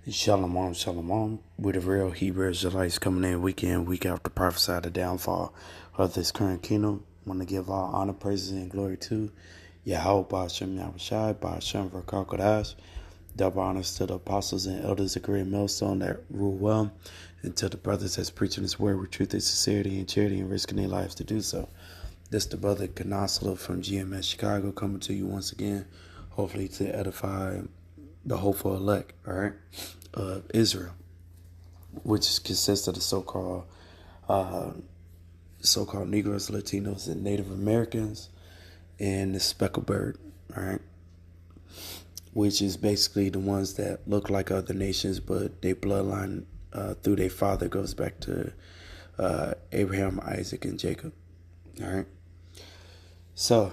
Shalom, shalom. We're the real Hebrew Israelites coming in week out to prophesy the downfall of this current kingdom. Want to give all honor, praises, and glory to Yahweh, Ba'ashem Yahushai, Ba'ashem Rakakadash. Double honors to the apostles and elders of Great Millstone that rule well, and to the brothers that's preaching this word with truth and sincerity and charity and risking their lives to do so. This the brother Kanasala from GMS Chicago coming to you once again, hopefully to edify the hopeful elect, all right, of Israel, which consists of the so-called Negroes, Latinos, and Native Americans, and the speckled bird, all right, which is basically the ones that look like other nations, but their bloodline through their father goes back to Abraham, Isaac, and Jacob, all right. So,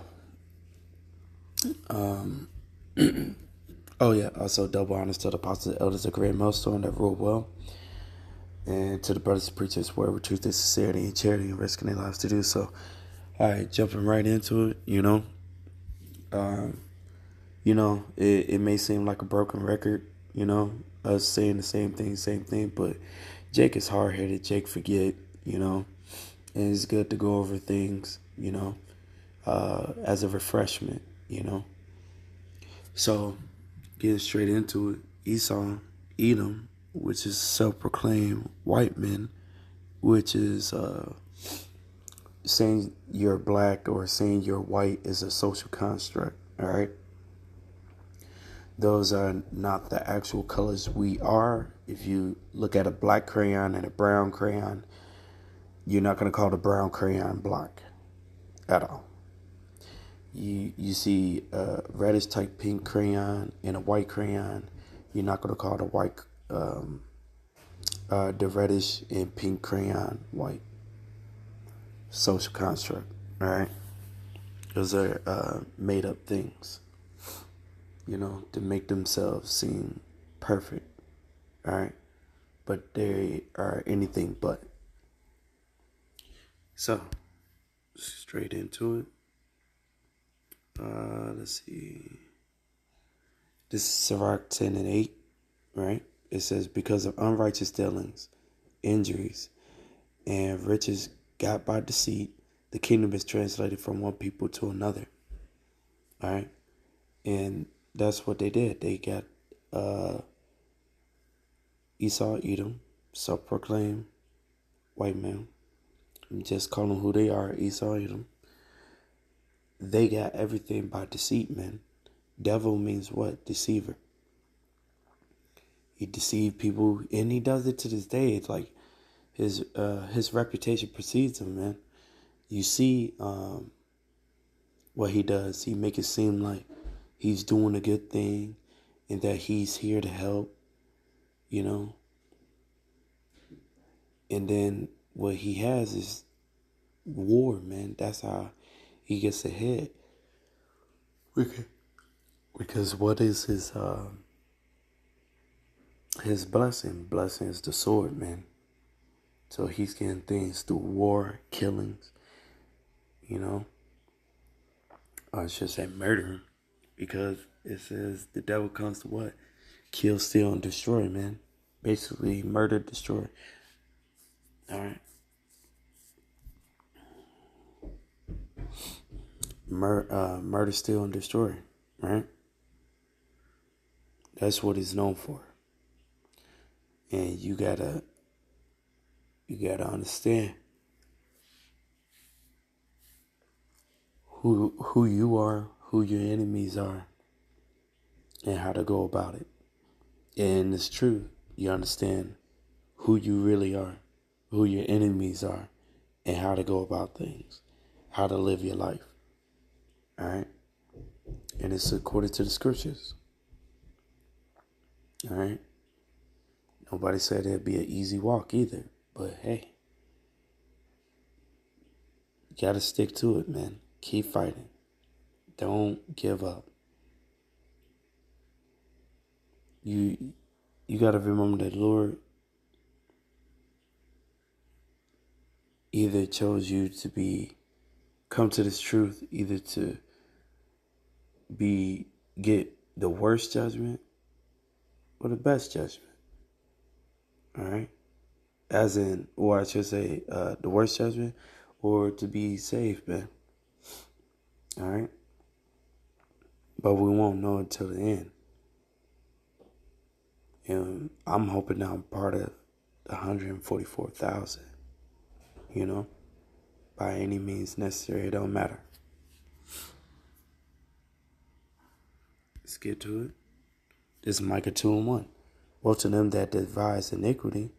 oh yeah, also double honors to the apostles and elders of Great Millstone that rule well, and to the brothers and preachers where with truth and sincerity and charity and risking their lives to do so. All right, jumping right into it, it may seem like a broken record, us saying the same thing, but Jake is hard-headed. Jake forget, and it's good to go over things, as a refreshment, So, getting straight into it, Esau, Edom, which is self-proclaimed white men, which is saying you're black or saying you're white is a social construct, all right? Those are not the actual colors we are. If you look at a black crayon and a brown crayon, you're not going to call the brown crayon black at all. You see a reddish type pink crayon and a white crayon, you're not going to call the white the reddish and pink crayon white. Social construct, all right? Those are made up things, to make themselves seem perfect, all right? But they are anything but. So, straight into it. Let's see. This is Sirach 10 and 8, right? It says, because of unrighteous dealings, injuries, and riches got by deceit, the kingdom is translated from one people to another. All right. And that's what they did. They got Esau, Edom, self-proclaimed white men. Just call them who they are, Esau, Edom. They got everything by deceit, man. Devil means what? Deceiver. He deceived people, and he does it to this day. It's like his reputation precedes him, man. You see what he does. He make it seem like he's doing a good thing and that he's here to help, And then what he has is war, man. That's how he gets ahead. Because what is his blessing? Blessing is the sword, man. So he's getting things through war, killings, I should say murder, because it says the devil comes to what? Kill, steal, and destroy, man. Basically, murder, destroy. All right. Murder, steal, and destroy, right? That's what he's known for. And you gotta understand who you are, who your enemies are, and how to go about it. And it's true. You understand who you really are, who your enemies are, and how to go about things, how to live your life. All right? And it's according to the scriptures. All right? Nobody said it'd be an easy walk either. But hey, you gotta stick to it, man. Keep fighting. Don't give up. You gotta remember that the Lord either chose you to come to this truth, either to get the worst judgment or the best judgment. All right. As in, or I should say, the worst judgment, or to be saved, man. All right. But we won't know until the end. And I'm hoping that I'm part of the 144,000, you know, by any means necessary. It don't matter. Let's get to it. This is Micah 2:1. Woe to them that devise iniquity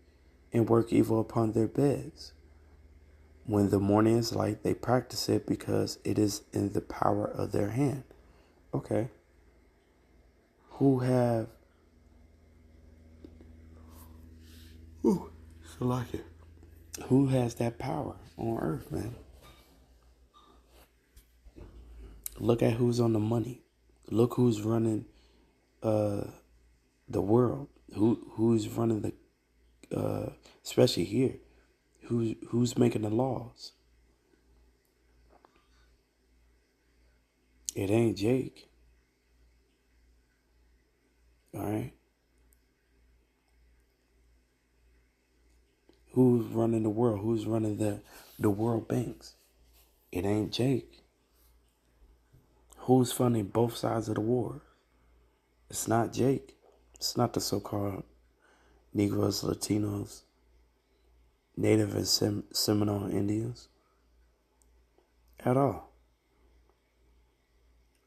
and work evil upon their beds. When the morning is light, they practice it because it is in the power of their hand. Okay. Who have... Ooh, I like it. Who has that power on earth, man? Look at who's on the money. Look who's running the world. Who's running the especially here. Who's making the laws? It ain't Jake. All right. Who's running the world? Who's running the world banks? It ain't Jake. Who's funding both sides of the war? It's not Jake. It's not the so-called Negroes, Latinos, Native and Seminole Indians at all.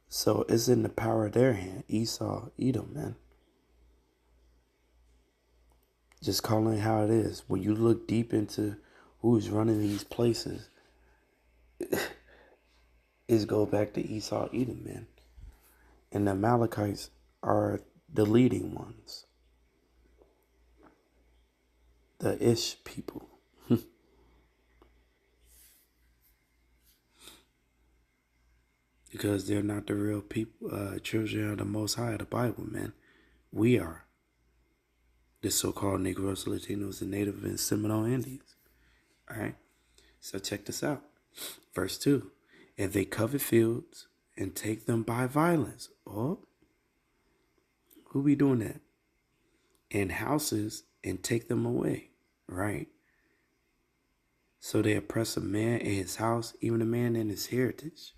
So it's in the power of their hand. Esau, Edom, man. Just calling it how it is. When you look deep into who's running these places, it goes back to Esau, Edom, man. And the Amalekites are the leading ones. The Ish people. Because they're not the real people, children of the Most High of the Bible, man. We are. The so-called Negroes, Latinos, and Native and Seminole Indians. All right. So check this out. Verse 2. And they covet fields and take them by violence. Oh, who be doing that? And houses and take them away. Right. So they oppress a man in his house, even a man in his heritage.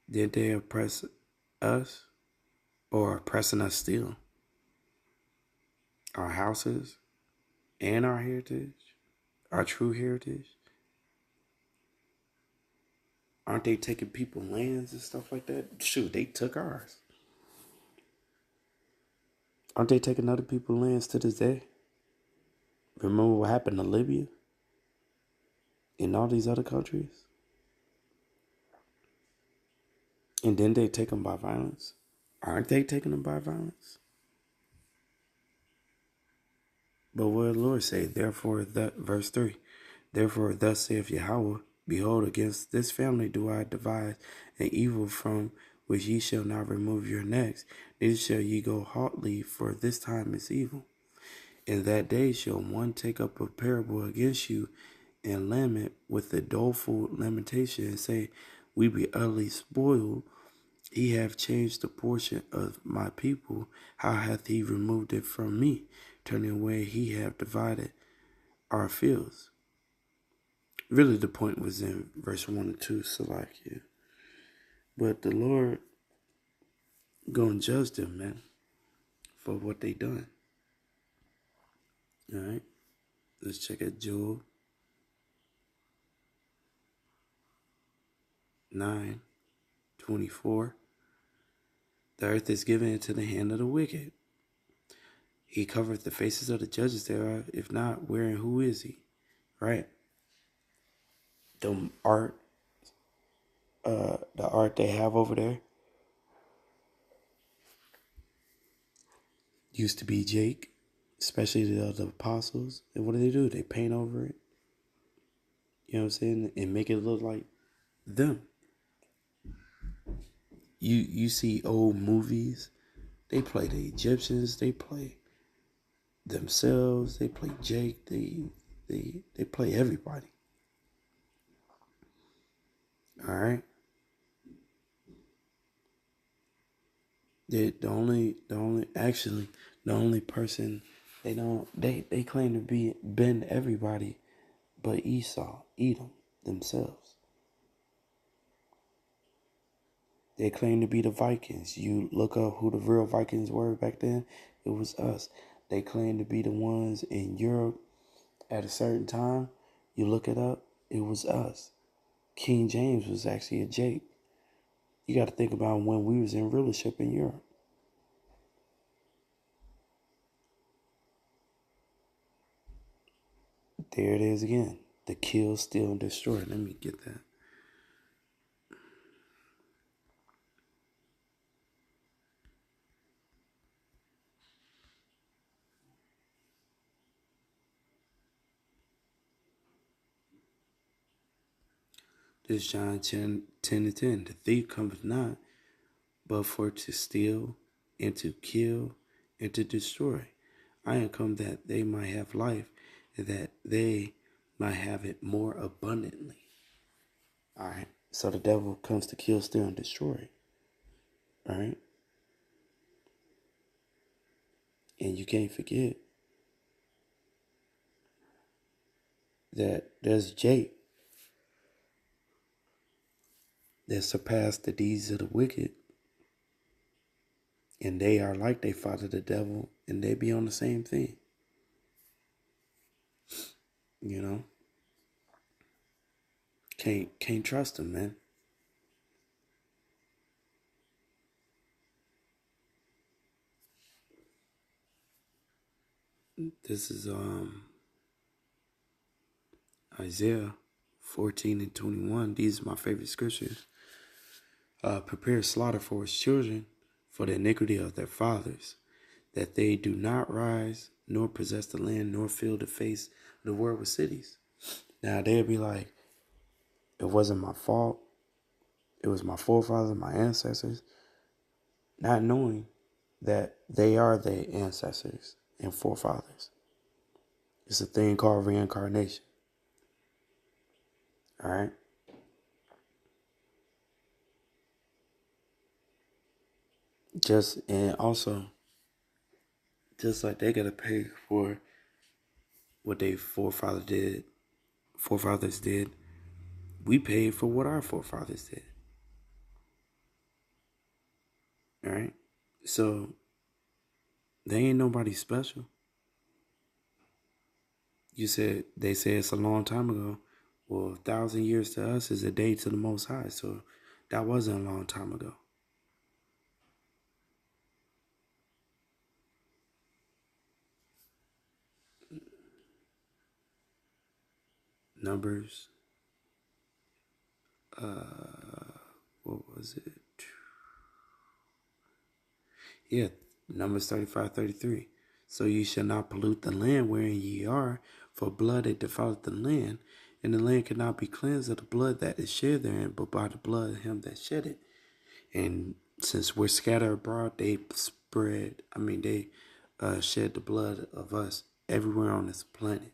Did they oppress us or oppressing us still? Our houses and our heritage, our true heritage. Aren't they taking people's lands and stuff like that? Shoot, they took ours. Aren't they taking other people's lands to this day? Remember what happened to Libya? In all these other countries? And then they take them by violence? Aren't they taking them by violence? But what did the Lord say? Therefore, verse 3. Therefore, thus saith Yahweh, behold, against this family do I devise an evil from which ye shall not remove your necks, neither shall ye go hotly, for this time is evil. In that day shall one take up a parable against you and lament with a doleful lamentation and say, we be utterly spoiled. He hath changed the portion of my people. How hath he removed it from me? Turning away, he hath divided our fields. Really, the point was in verse 1 and 2, Salakia. But the Lord gonna judge them, man, for what they done. All right, let's check out Job 9:24. The earth is given into the hand of the wicked. He covereth the faces of the judges thereof. If not, where and who is he? Right. The art they have over there used to be Jake, especially the other apostles. And what do? They paint over it. You know what I'm saying? And make it look like them. You see old movies, they play the Egyptians, they play themselves, they play Jake, they play everybody. All right. The only The only person they claim to be been everybody but Esau, Edom themselves. They claim to be the Vikings. You look up who the real Vikings were back then, it was us. They claim to be the ones in Europe at a certain time. You look it up, it was us. King James was actually a Jake. You got to think about when we was in rulership in Europe. There it is again. The kill, steal, and destroy. Let me get that. This is John 10 and 10. The thief cometh not, but for to steal, and to kill, and to destroy. I am come that they might have life, and that they might have it more abundantly. All right. So the devil comes to kill, steal, and destroy. All right. And you can't forget that there's Jake that surpassed the deeds of the wicked. And they are like they father the devil, and they be on the same thing. You know? Can't trust them, man. This is Isaiah 14 and 21. These are my favorite scriptures. Prepare slaughter for his children, for the iniquity of their fathers, that they do not rise, nor possess the land, nor fill the face of the world with cities. Now they'll be like, it wasn't my fault. It was my forefathers, my ancestors, not knowing that they are their ancestors and forefathers. It's a thing called reincarnation. All right. And also, just like they gotta pay for what their forefathers did, we paid for what our forefathers did. All right. So they ain't nobody special. They say it's a long time ago. Well, 1,000 years to us is a day to the Most High. So that wasn't a long time ago. Numbers. What was it? Yeah, Numbers 35:33. So ye shall not pollute the land wherein ye are, for blood it defileth the land, and the land cannot be cleansed of the blood that is shed therein, but by the blood of him that shed it. And since we're scattered abroad, they shed the blood of us everywhere on this planet.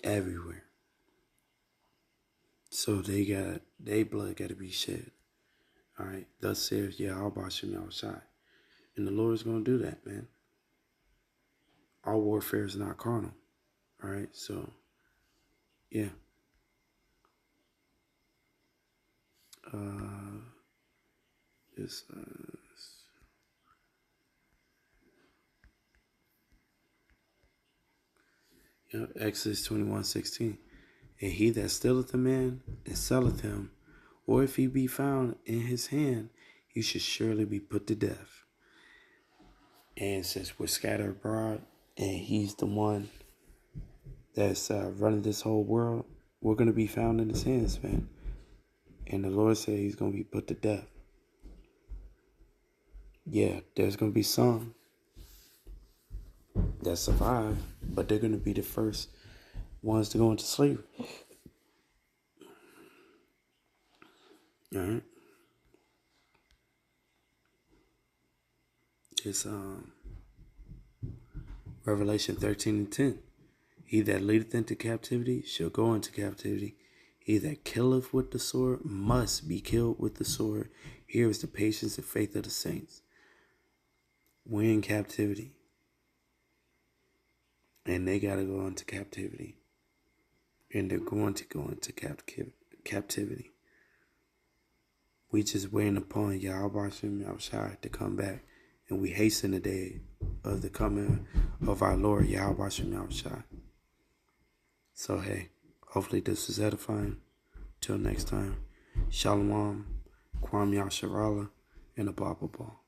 Everywhere. So they blood got to be shed. All right. Thus says Yahweh Shem Yahushai. And the Lord's going to do that, man. Our warfare is not carnal. All right. So, yeah. Exodus 21:16. And he that stealeth a man and selleth him, or if he be found in his hand, he should surely be put to death. And since we're scattered abroad, and he's the one that's running this whole world, we're going to be found in his hands, man. And the Lord said he's going to be put to death. Yeah, there's going to be some that survive, but they're going to be the first ones to go into slavery. All right. It's Revelation 13:10. He that leadeth into captivity shall go into captivity. He that killeth with the sword must be killed with the sword. Here is the patience and faith of the saints. we're in captivity. And they got to go into captivity. And they're going to go into captivity. We just waiting upon Yahweh Hashem Yahushua to come back. And we hasten the day of the coming of our Lord Yahweh Hashem Yahushua. So hey, hopefully this was edifying. Till next time, Shalom, Kwam Yasharala, and a Baba Ball.